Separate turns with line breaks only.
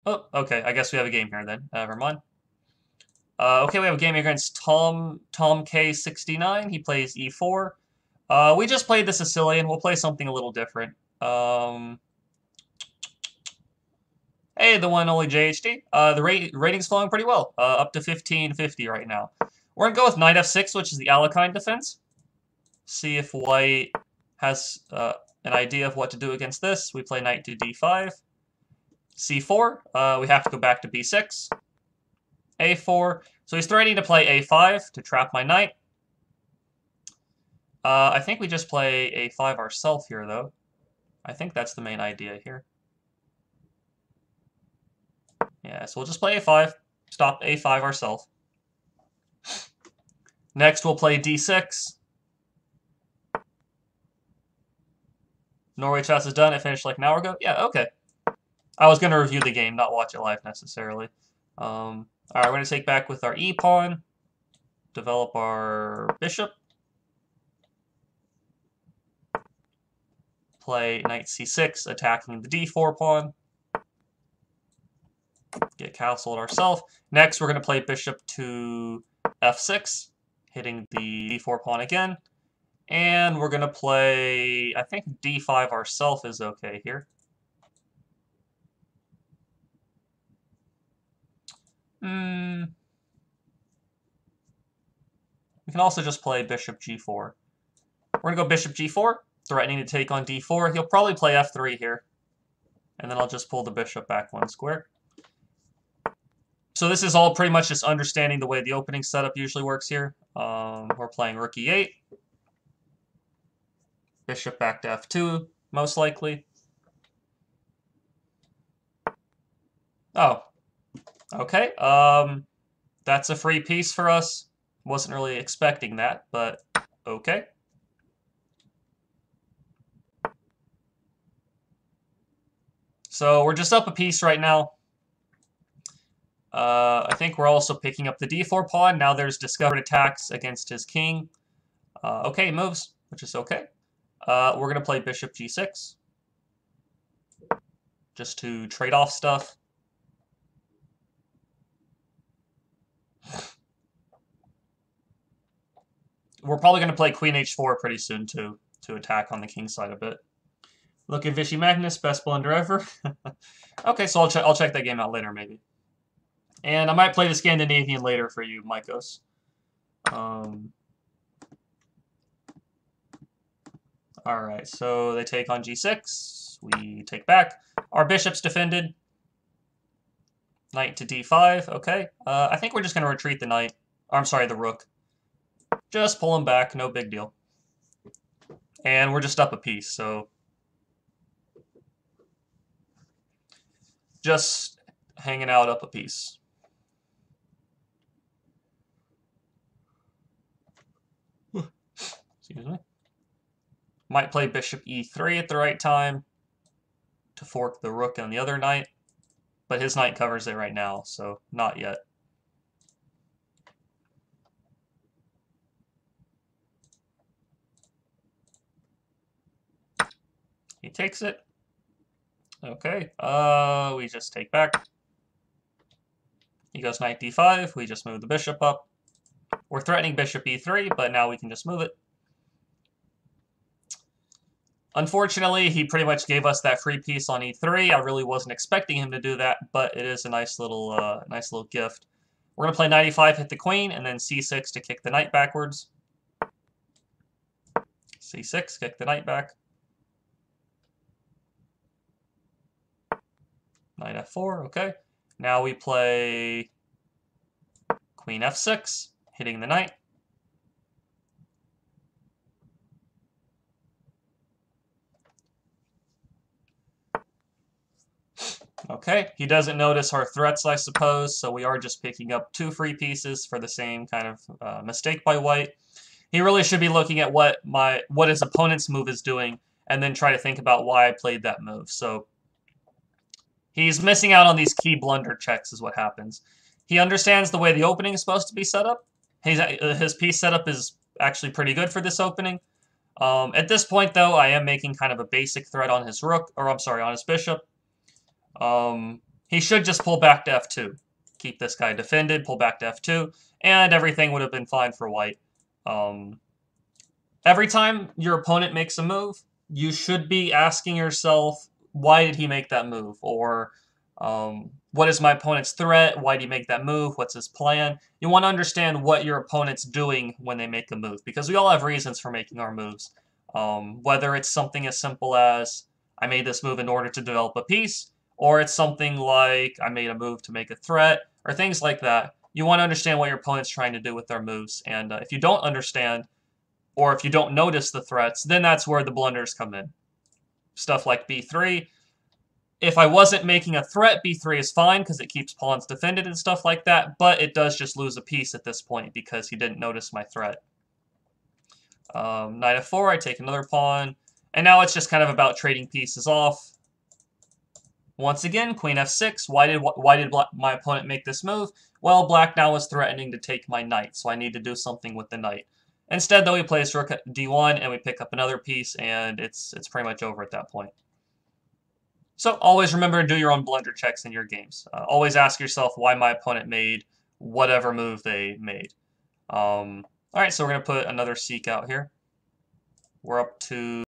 Oh, okay. I guess we have a game here then. Never mind. Okay, we have a game against Tom K69. He plays e4. We just played the Sicilian. We'll play something a little different. Hey, the one and only JHD. The rating's flowing pretty well. Up to 1550 right now. We're gonna go with knight f6, which is the Alekhine defense. See if white has an idea of what to do against this. We play knight to d5. c4. We have to go back to b6. a4. So he's threatening to play a5 to trap my knight. I think we just play a5 ourselves here, though. I think that's the main idea here. Yeah, so we'll just play a5, stop a5 ourselves. Next, we'll play d6. Norway chess is done. It finished like an hour ago. Yeah, okay. I was going to review the game, not watch it live necessarily. All right, we're going to take back with our e-pawn, develop our bishop, play knight c6, attacking the d4 pawn, get castled ourselves. Next, we're going to play bishop to f6, hitting the d4 pawn again. And we're going to play, I think d5 ourselves is okay here. We can also just play bishop g4. We're going to go bishop g4, threatening to take on d4. He'll probably play f3 here. And then I'll just pull the bishop back one square. So this is all pretty much just understanding the way the opening setup usually works here. We're playing rook e8. Bishop back to f2, most likely. Oh, okay. That's a free piece for us. Wasn't really expecting that, but okay. So we're just up a piece right now. I think we're also picking up the d4 pawn. Now there's discovered attacks against his king. Okay, moves, which is okay. We're going to play bishop g6. Just to trade off stuff. We're probably going to play queen h4 pretty soon, too, to attack on the king side a bit. Look at Vichy Magnus, best blunder ever. Okay, so I'll check that game out later, maybe. And I might play the Scandinavian later for you, Maikos. Alright, so they take on g6. We take back. Our bishop's defended. Knight to d5. Okay. I think we're just going to retreat the knight. I'm sorry, the rook. Just pull him back. No big deal. And we're just up a piece, so... just hanging out up a piece. Excuse me. Might play bishop e3 at the right time to fork the rook on the other knight. But his knight covers it right now, so not yet. He takes it. Okay, we just take back. He goes knight d5, we just move the bishop up. We're threatening bishop e3, but now we can just move it. Unfortunately, he pretty much gave us that free piece on e3. I really wasn't expecting him to do that, but it is a nice little gift. We're going to play knight e5, hit the queen, and then c6 to kick the knight backwards. c6, kick the knight back. Knight f4, okay. Now we play queen f6, hitting the knight. Okay, he doesn't notice our threats, I suppose, so we are just picking up two free pieces for the same kind of mistake by white. He really should be looking at what his opponent's move is doing, and then try to think about why I played that move. So he's missing out on these key blunder checks is what happens. He understands the way the opening is supposed to be set up. His piece setup is actually pretty good for this opening. At this point, though, I am making kind of a basic threat on his rook, or I'm sorry, on his bishop. he should just pull back to f2. Keep this guy defended, pull back to f2, and everything would have been fine for white. Every time your opponent makes a move, you should be asking yourself, why did he make that move? Or what is my opponent's threat? Why did he make that move? What's his plan? You want to understand what your opponent's doing when they make a move, because we all have reasons for making our moves. Whether it's something as simple as, I made this move in order to develop a piece, or it's something like, I made a move to make a threat, or things like that. You want to understand what your opponent's trying to do with their moves, and if you don't understand, or if you don't notice the threats, then that's where the blunders come in. Stuff like b3. If I wasn't making a threat, b3 is fine because it keeps pawns defended and stuff like that, but it does just lose a piece at this point because he didn't notice my threat. Knight f4, I take another pawn, and now it's just kind of about trading pieces off. Once again, queen f6. Why did my opponent make this move? Well, black now is threatening to take my knight, so I need to do something with the knight. Instead, though, he plays rook at d1, and we pick up another piece, and it's pretty much over at that point. So always remember to do your own blunder checks in your games. Always ask yourself why my opponent made whatever move they made. All right, so we're going to put another seek out here. We're up to